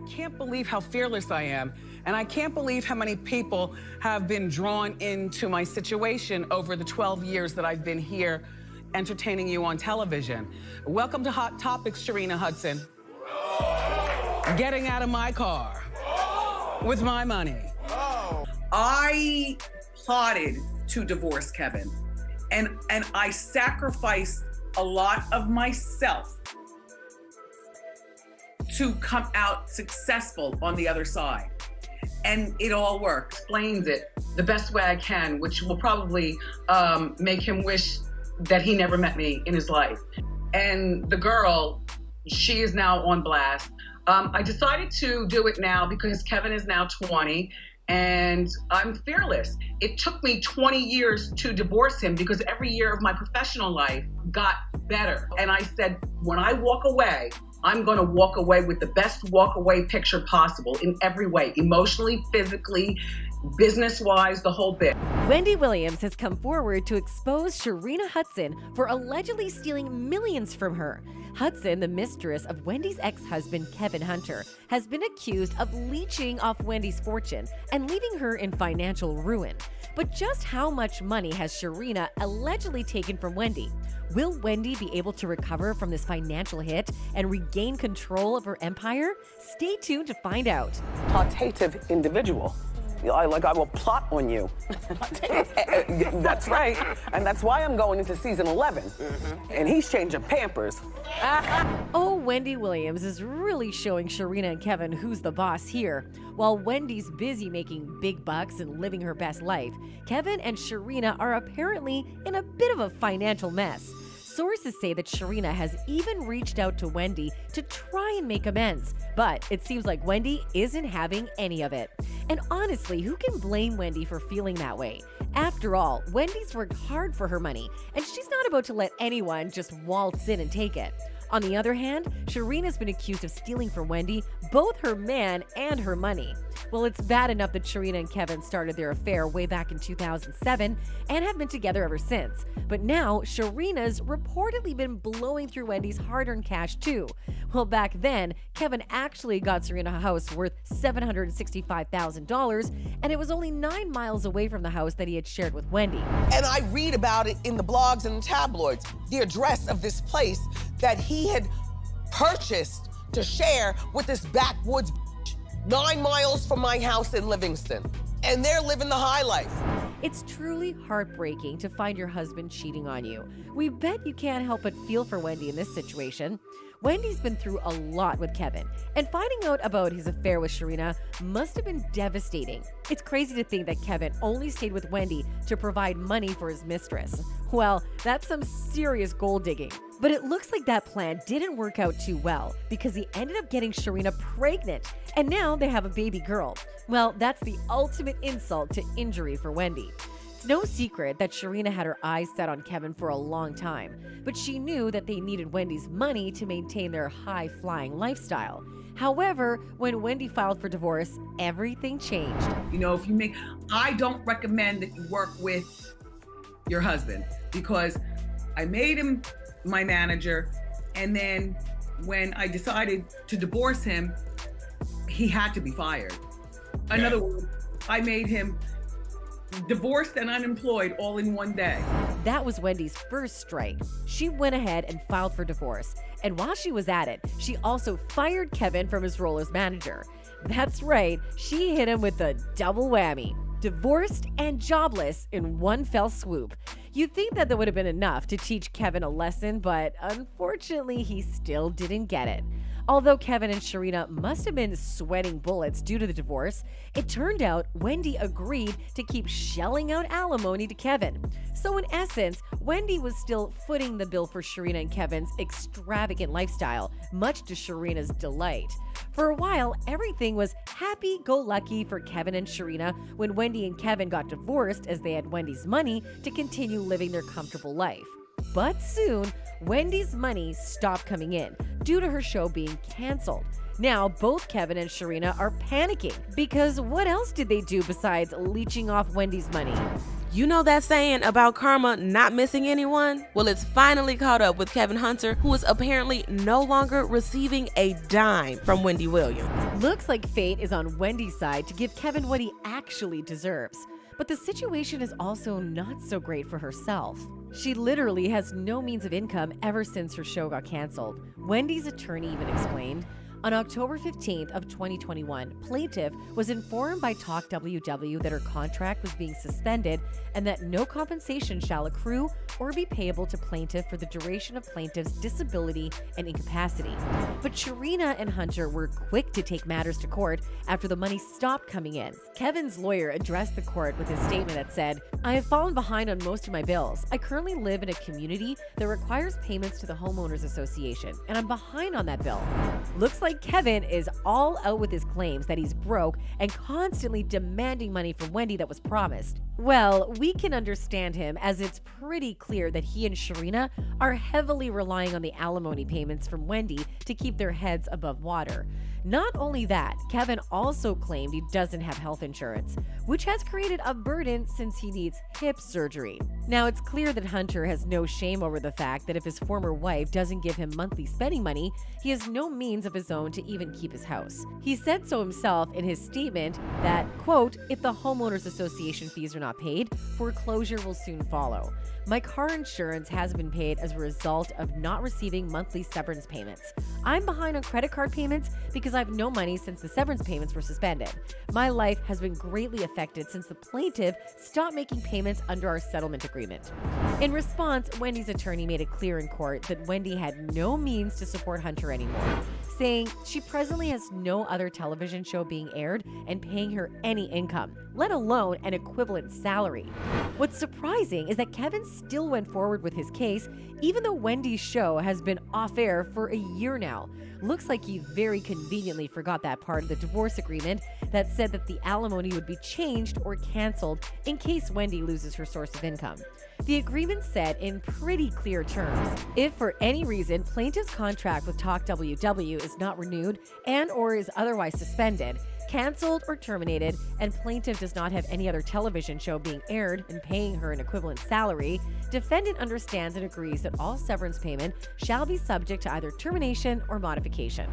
can't believe how fearless I am, and I can't believe how many people have been drawn into my situation over the 12 years that I've been here entertaining you on television. Welcome to Hot Topics, Sharina Hudson. Getting out of my car with my money. I plotted to divorce Kevin, and I sacrificed a lot of myself to come out successful on the other side. And it all worked. Explains it the best way I can, which will probably make him wish that he never met me in his life. And the girl, she is now on blast. I decided to do it now because Kevin is now 20 and I'm fearless. It took me 20 years to divorce him because every year of my professional life got better. And I said, when I walk away, I'm going to walk away with the best walk away picture possible in every way, emotionally, physically, business-wise, the whole bit. Wendy Williams has come forward to expose Sharina Hudson for allegedly stealing millions from her. Hudson, the mistress of Wendy's ex-husband Kevin Hunter, has been accused of leeching off Wendy's fortune and leaving her in financial ruin. But just how much money has Sharina allegedly taken from Wendy? Will Wendy be able to recover from this financial hit and regain control of her empire? Stay tuned to find out. Plotative individual. I will plot on you. That's right. And that's why I'm going into season 11. And he's changing Pampers. Oh, Wendy Williams is really showing Sharina and Kevin who's the boss here. While Wendy's busy making big bucks and living her best life, Kevin and Sharina are apparently in a bit of a financial mess. Sources say that Sharina has even reached out to Wendy to try and make amends, but it seems like Wendy isn't having any of it. And honestly, who can blame Wendy for feeling that way? After all, Wendy's worked hard for her money, and she's not about to let anyone just waltz in and take it. On the other hand, Sharina's been accused of stealing from Wendy both her man and her money. Well, it's bad enough that Sharina and Kevin started their affair way back in 2007 and have been together ever since. But now, Sharina's reportedly been blowing through Wendy's hard-earned cash too. Well, back then, Kevin actually got Sharina a house worth $765,000, and it was only 9 miles away from the house that he had shared with Wendy. And I read about it in the blogs and the tabloids, the address of this place that he had purchased to share with this backwoods 9 miles from my house in Livingston. And they're living the high life. It's truly heartbreaking to find your husband cheating on you. We bet you can't help but feel for Wendy in this situation. Wendy's been through a lot with Kevin, and finding out about his affair with Sharina must have been devastating. It's crazy to think that Kevin only stayed with Wendy to provide money for his mistress. Well, that's some serious gold digging. But it looks like that plan didn't work out too well because he ended up getting Sharina pregnant, and now they have a baby girl. Well, that's the ultimate insult to injury for Wendy. It's no secret that Sharina had her eyes set on Kevin for a long time, but she knew that they needed Wendy's money to maintain their high-flying lifestyle. However, when Wendy filed for divorce, everything changed. You know, I don't recommend that you work with your husband because I made him my manager, and then when I decided to divorce him, he had to be fired. In other words, I made him divorced and unemployed all in one day. That was Wendy's first strike. She went ahead and filed for divorce. And while she was at it, she also fired Kevin from his role as manager. That's right, she hit him with a double whammy. Divorced and jobless in one fell swoop. You'd think that would have been enough to teach Kevin a lesson, but unfortunately, he still didn't get it. Although Kevin and Sharina must have been sweating bullets due to the divorce, it turned out Wendy agreed to keep shelling out alimony to Kevin. So in essence, Wendy was still footing the bill for Sharina and Kevin's extravagant lifestyle, much to Sharina's delight. For a while, everything was happy-go-lucky for Kevin and Sharina when Wendy and Kevin got divorced as they had Wendy's money to continue living their comfortable life. But soon, Wendy's money stopped coming in due to her show being canceled. Now, both Kevin and Sharina are panicking because what else did they do besides leeching off Wendy's money? You know that saying about karma not missing anyone? Well, it's finally caught up with Kevin Hunter, who is apparently no longer receiving a dime from Wendy Williams. Looks like fate is on Wendy's side to give Kevin what he actually deserves. But the situation is also not so great for herself. She literally has no means of income ever since her show got canceled. Wendy's attorney even explained, on October 15th of 2021, plaintiff was informed by Talk WW that her contract was being suspended and that no compensation shall accrue or be payable to plaintiff for the duration of plaintiff's disability and incapacity. But Sharina and Hunter were quick to take matters to court after the money stopped coming in. Kevin's lawyer addressed the court with a statement that said, "I have fallen behind on most of my bills. I currently live in a community that requires payments to the Homeowners Association, and I'm behind on that bill." Looks like Kevin is all out with his claims that he's broke and constantly demanding money from Wendy that was promised. Well, we can understand him, as it's pretty clear that he and Sharina are heavily relying on the alimony payments from Wendy to keep their heads above water. Not only that, Kevin also claimed he doesn't have health insurance, which has created a burden since he needs hip surgery. Now, it's clear that Hunter has no shame over the fact that if his former wife doesn't give him monthly spending money, he has no means of his own to even keep his house. He said so himself in his statement that, quote, "If the Homeowners Association fees are not paid, foreclosure will soon follow. My car insurance has been paid as a result of not receiving monthly severance payments. I'm behind on credit card payments because I have no money since the severance payments were suspended. My life has been greatly affected since the plaintiff stopped making payments under our settlement agreement." In response, Wendy's attorney made it clear in court that Wendy had no means to support Hunter anymore, saying she presently has no other television show being aired and paying her any income, let alone an equivalent salary. What's surprising is that Kevin still went forward with his case, even though Wendy's show has been off air for a year now. Looks like he very conveniently forgot that part of the divorce agreement that said that the alimony would be changed or canceled in case Wendy loses her source of income. The agreement said in pretty clear terms, if for any reason plaintiff's contract with Talk WW is not renewed and or is otherwise suspended, canceled or terminated, and plaintiff does not have any other television show being aired and paying her an equivalent salary, defendant understands and agrees that all severance payment shall be subject to either termination or modification.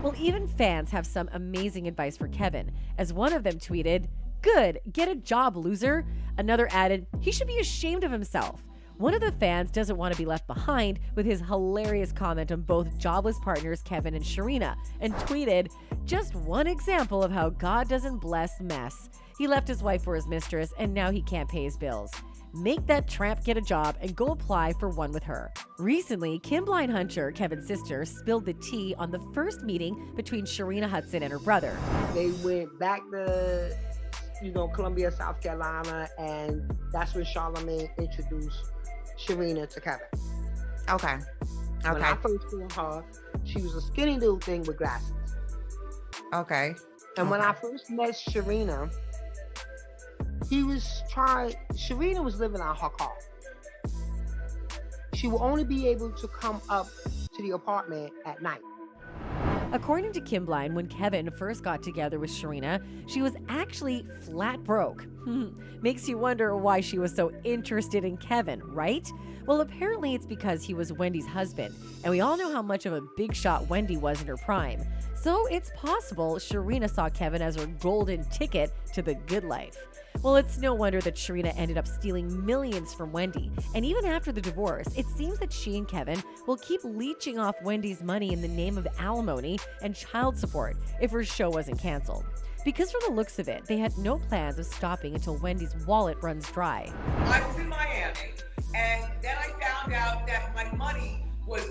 Well, even fans have some amazing advice for Kevin, as one of them tweeted, "Good, get a job, loser." Another added, "He should be ashamed of himself." One of the fans doesn't want to be left behind with his hilarious comment on both jobless partners Kevin and Sharina, and tweeted, "Just one example of how God doesn't bless mess. He left his wife for his mistress and now he can't pay his bills. Make that tramp get a job and go apply for one with her." Recently, Kimberly Hunter, Kevin's sister, spilled the tea on the first meeting between Sharina Hudson and her brother. They went back to, Columbia, South Carolina, and that's when Charlamagne introduced Sharina to Kevin. Okay. When I first saw her, she was a skinny little thing with glasses. Okay. And when I first met Sharina, Sharina was living out her car. She will only be able to come up to the apartment at night. According to Kimberly, when Kevin first got together with Sharina, she was actually flat broke. Makes you wonder why she was so interested in Kevin, right? Well, apparently it's because he was Wendy's husband, and we all know how much of a big shot Wendy was in her prime. So it's possible Sharina saw Kevin as her golden ticket to the good life. Well, it's no wonder that Sharina ended up stealing millions from Wendy. And even after the divorce, it seems that she and Kevin will keep leeching off Wendy's money in the name of alimony and child support if her show wasn't canceled. Because from the looks of it, they had no plans of stopping until Wendy's wallet runs dry. I was in Miami, and then I found out that my money was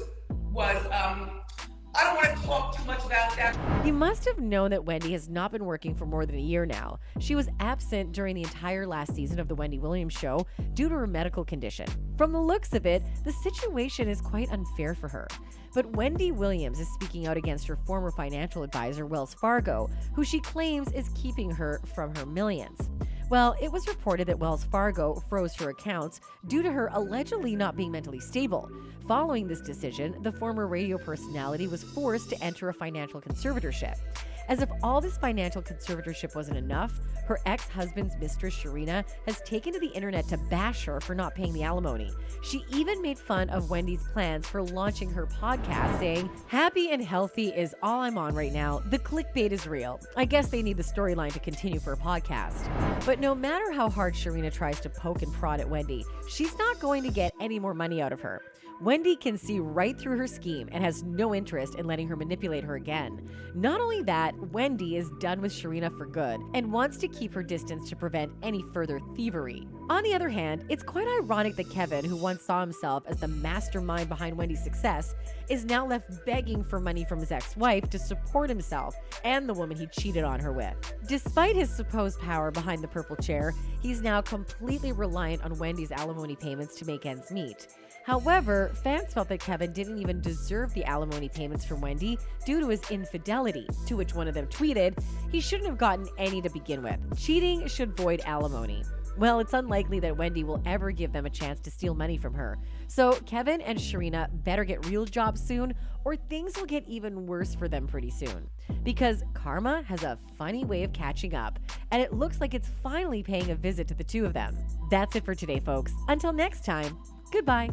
I don't want to talk too much about that. You must have known that Wendy has not been working for more than a year now. She was absent during the entire last season of the Wendy Williams show due to her medical condition. From the looks of it, the situation is quite unfair for her. But Wendy Williams is speaking out against her former financial advisor, Wells Fargo, who she claims is keeping her from her millions. Well, it was reported that Wells Fargo froze her accounts due to her allegedly not being mentally stable. Following this decision, the former radio personality was forced to enter a financial conservatorship. As if all this financial conservatorship wasn't enough, her ex-husband's mistress, Sharina, has taken to the internet to bash her for not paying the alimony. She even made fun of Wendy's plans for launching her podcast, saying, "Happy and healthy is all I'm on right now. The clickbait is real. I guess they need the storyline to continue for a podcast." But no matter how hard Sharina tries to poke and prod at Wendy, she's not going to get any more money out of her. Wendy can see right through her scheme and has no interest in letting her manipulate her again. Not only that, Wendy is done with Sharina for good and wants to keep her distance to prevent any further thievery. On the other hand, it's quite ironic that Kevin, who once saw himself as the mastermind behind Wendy's success, is now left begging for money from his ex-wife to support himself and the woman he cheated on her with. Despite his supposed power behind the purple chair, he's now completely reliant on Wendy's alimony payments to make ends meet. However, fans felt that Kevin didn't even deserve the alimony payments from Wendy due to his infidelity, to which one of them tweeted, "He shouldn't have gotten any to begin with. Cheating should void alimony." Well, it's unlikely that Wendy will ever give them a chance to steal money from her. So Kevin and Sharina better get real jobs soon, or things will get even worse for them pretty soon. Because karma has a funny way of catching up, and it looks like it's finally paying a visit to the two of them. That's it for today, folks. Until next time, goodbye.